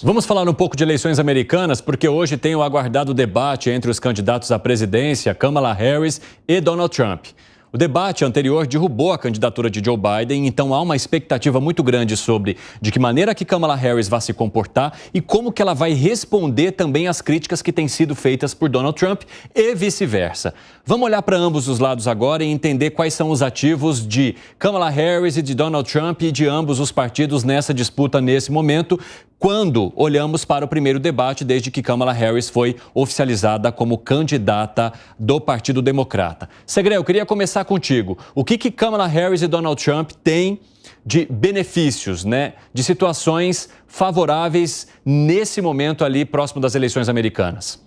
Vamos falar um pouco de eleições americanas, porque hoje tem o aguardado debate entre os candidatos à presidência, Kamala Harris e Donald Trump. O debate anterior derrubou a candidatura de Joe Biden, então há uma expectativa muito grande sobre de que maneira que Kamala Harris vai se comportar e como que ela vai responder também às críticas que têm sido feitas por Donald Trump e vice-versa. Vamos olhar para ambos os lados agora e entender quais são os ativos de Kamala Harris e de Donald Trump e de ambos os partidos nessa disputa nesse momento, quando olhamos para o primeiro debate desde que Kamala Harris foi oficializada como candidata do Partido Democrata. Segre, eu queria começar contigo. O que Kamala Harris e Donald Trump têm de benefícios, né, de situações favoráveis nesse momento ali próximo das eleições americanas?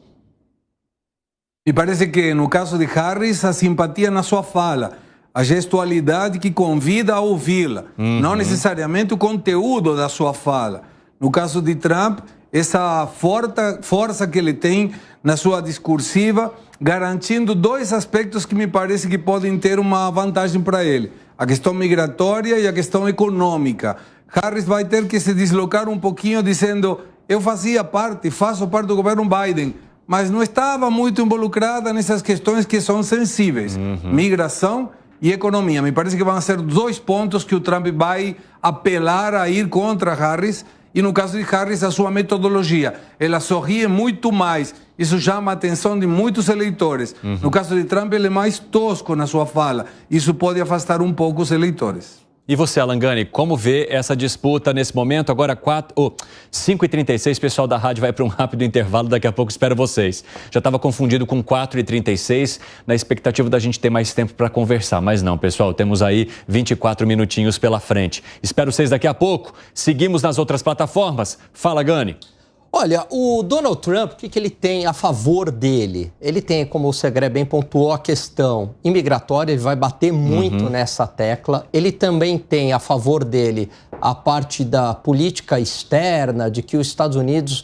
Me parece que no caso de Harris, a simpatia na sua fala, a gestualidade que convida a ouvi-la, não necessariamente o conteúdo da sua fala. No caso de Trump, essa força que ele tem na sua discursiva, garantindo dois aspectos que me parece que podem ter uma vantagem para ele. A questão migratória e a questão econômica. Harris vai ter que se deslocar um pouquinho dizendo: eu faço parte do governo Biden, mas não estava muito involucrada nessas questões que são sensíveis. Migração e economia. Me parece que vão ser dois pontos que o Trump vai apelar a ir contra Harris. E no caso de Harris, a sua metodologia. Ela sorri muito mais. Isso chama a atenção de muitos eleitores. No caso de Trump, ele é mais tosco na sua fala. Isso pode afastar um pouco os eleitores. E você, Alan Gani, como vê essa disputa nesse momento? Agora 5h36, o pessoal da rádio vai para um rápido intervalo, daqui a pouco espero vocês. Já estava confundido com 4h36, na expectativa da gente ter mais tempo para conversar. Mas não, pessoal, temos aí 24 minutinhos pela frente. Espero vocês daqui a pouco. Seguimos nas outras plataformas. Fala, Gani. Olha, o Donald Trump, o que ele tem a favor dele? Ele tem, como o Segre bem pontuou, a questão imigratória, ele vai bater muito nessa tecla. Ele também tem a favor dele a parte da política externa, de que os Estados Unidos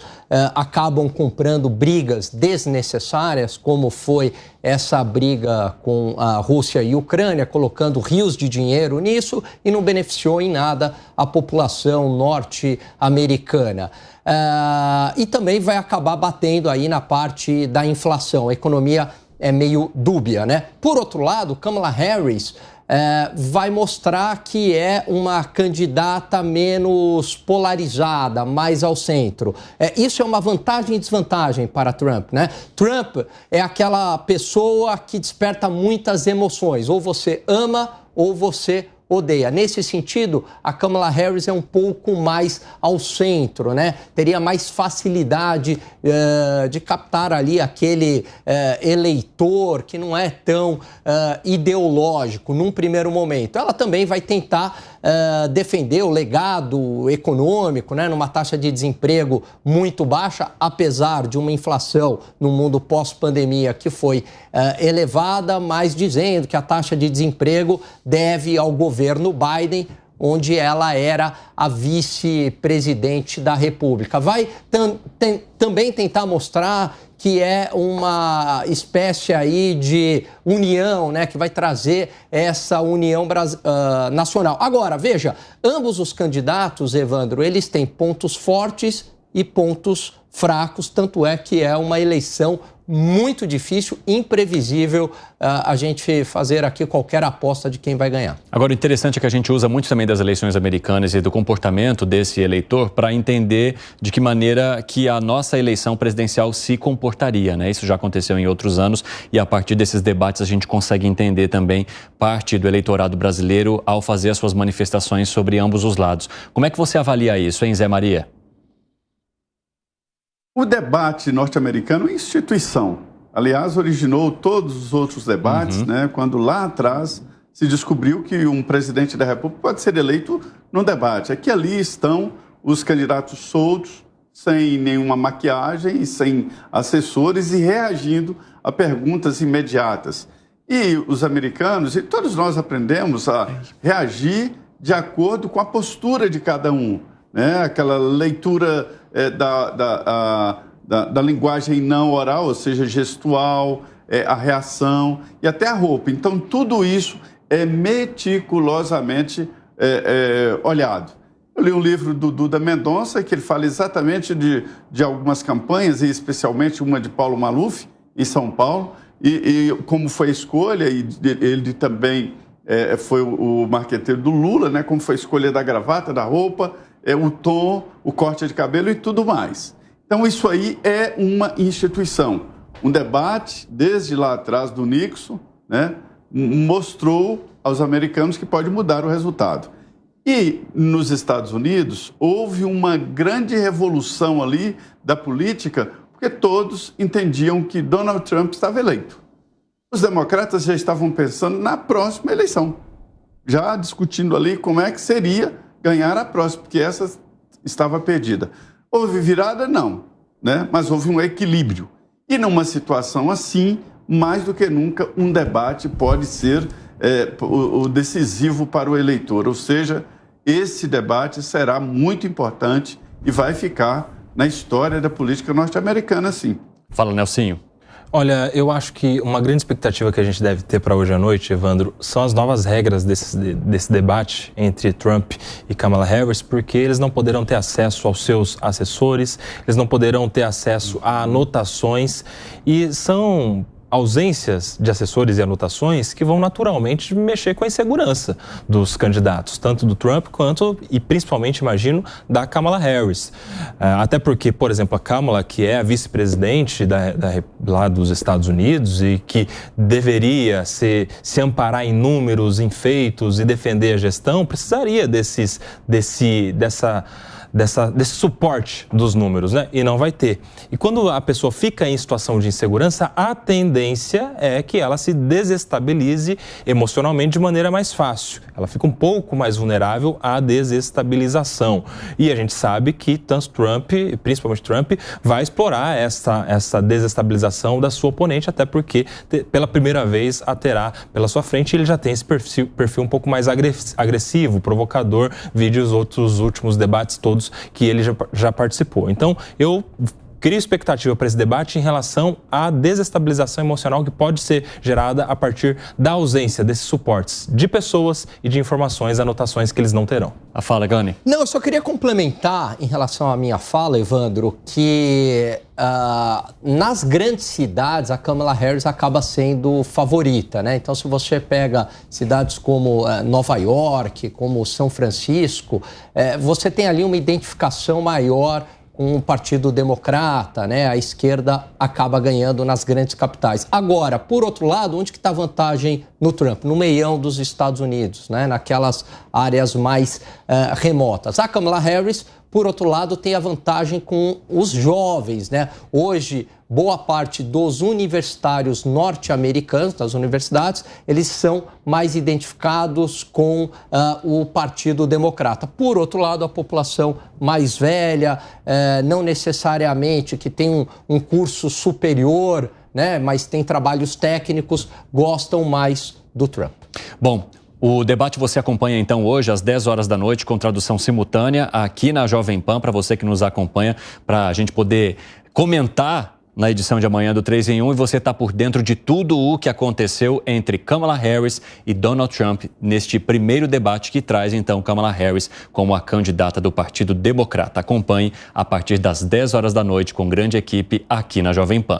acabam comprando brigas desnecessárias, como foi essa briga com a Rússia e a Ucrânia, colocando rios de dinheiro nisso e não beneficiou em nada a população norte-americana. E também vai acabar batendo aí na parte da inflação. A economia é meio dúbia, né? Por outro lado, Kamala Harris vai mostrar que é uma candidata menos polarizada, mais ao centro. Isso é uma vantagem e desvantagem para Trump, né? Trump é aquela pessoa que desperta muitas emoções. Ou você ama ou você odeia. Nesse sentido, a Kamala Harris é um pouco mais ao centro, né? Teria mais facilidade de captar ali aquele eleitor que não é tão ideológico num primeiro momento. Ela também vai tentar defender o legado econômico, né? Numa taxa de desemprego muito baixa, apesar de uma inflação no mundo pós-pandemia que foi elevada, mas dizendo que a taxa de desemprego deve ao governo Biden, onde ela era a vice-presidente da República. Vai também tentar mostrar que é uma espécie aí de união, né, que vai trazer essa união nacional. Agora, veja, ambos os candidatos, Evandro, eles têm pontos fortes e pontos fracos, tanto é que é uma eleição muito difícil, imprevisível a gente fazer aqui qualquer aposta de quem vai ganhar. Agora, o interessante é que a gente usa muito também das eleições americanas e do comportamento desse eleitor para entender de que maneira que a nossa eleição presidencial se comportaria, né? Isso já aconteceu em outros anos e a partir desses debates a gente consegue entender também parte do eleitorado brasileiro ao fazer as suas manifestações sobre ambos os lados. Como é que você avalia isso, hein, Zé Maria? O debate norte-americano é instituição. Aliás, originou todos os outros debates, né? Quando lá atrás se descobriu que um presidente da República pode ser eleito num debate. É que ali estão os candidatos soltos, sem nenhuma maquiagem, sem assessores e reagindo a perguntas imediatas. E os americanos, e todos nós aprendemos a reagir de acordo com a postura de cada um, né? Aquela leitura da linguagem não oral, ou seja, gestual, a reação e até a roupa. Então, tudo isso é meticulosamente olhado. Eu li um livro do Duda Mendonça, que ele fala exatamente de algumas campanhas, e especialmente uma de Paulo Maluf, em São Paulo, e como foi a escolha, e ele também foi o marqueteiro do Lula, né? Como foi a escolha da gravata, da roupa, o tom, o corte de cabelo e tudo mais. Então, isso aí é uma instituição. Um debate, desde lá atrás do Nixon, né? Mostrou aos americanos que pode mudar o resultado. E nos Estados Unidos houve uma grande revolução ali da política, porque todos entendiam que Donald Trump estava eleito. Os democratas já estavam pensando na próxima eleição, já discutindo ali como é que seria ganhar a próxima, porque essa estava perdida. Houve virada? Não, né? Mas houve um equilíbrio. E numa situação assim, mais do que nunca, um debate pode ser o decisivo para o eleitor. Ou seja, esse debate será muito importante e vai ficar na história da política norte-americana, sim. Fala, Nelsinho. Olha, eu acho que uma grande expectativa que a gente deve ter para hoje à noite, Evandro, são as novas regras desse debate entre Trump e Kamala Harris, porque eles não poderão ter acesso aos seus assessores, eles não poderão ter acesso a anotações, e são ausências de assessores e anotações que vão naturalmente mexer com a insegurança dos candidatos, tanto do Trump quanto, e principalmente, imagino, da Kamala Harris. Até porque, por exemplo, a Kamala, que é a vice-presidente lá dos Estados Unidos e que deveria se amparar em números, em feitos e defender a gestão, precisaria desse suporte dos números, né? E não vai ter. E quando a pessoa fica em situação de insegurança, a tendência é que ela se desestabilize emocionalmente de maneira mais fácil. Ela fica um pouco mais vulnerável à desestabilização. E a gente sabe que tanto Trump, principalmente Trump, vai explorar essa desestabilização da sua oponente, até porque pela primeira vez a terá pela sua frente. Ele já tem esse perfil um pouco mais agressivo, provocador, vide os outros últimos debates todos que ele já participou. Então, eu crio expectativa para esse debate em relação à desestabilização emocional que pode ser gerada a partir da ausência desses suportes de pessoas e de informações, anotações que eles não terão. A fala, Gani. Não, eu só queria complementar em relação à minha fala, Evandro, que nas grandes cidades a Kamala Harris acaba sendo favorita, né? Então, se você pega cidades como Nova York, como São Francisco, você tem ali uma identificação maior com o Partido Democrata, né? A esquerda acaba ganhando nas grandes capitais. Agora, por outro lado, onde que está a vantagem no Trump? No meião dos Estados Unidos, né? Naquelas áreas mais remotas. A Kamala Harris, por outro lado, tem a vantagem com os jovens, né? Hoje, boa parte dos universitários norte-americanos, das universidades, eles são mais identificados com o Partido Democrata. Por outro lado, a população mais velha, não necessariamente que tem um curso superior, né? Mas tem trabalhos técnicos, gostam mais do Trump. Bom, o debate você acompanha então hoje às 10 horas da noite com tradução simultânea aqui na Jovem Pan, para você que nos acompanha, para a gente poder comentar na edição de amanhã do 3 em 1 e você está por dentro de tudo o que aconteceu entre Kamala Harris e Donald Trump neste primeiro debate que traz então Kamala Harris como a candidata do Partido Democrata. Acompanhe a partir das 10 horas da noite com grande equipe aqui na Jovem Pan.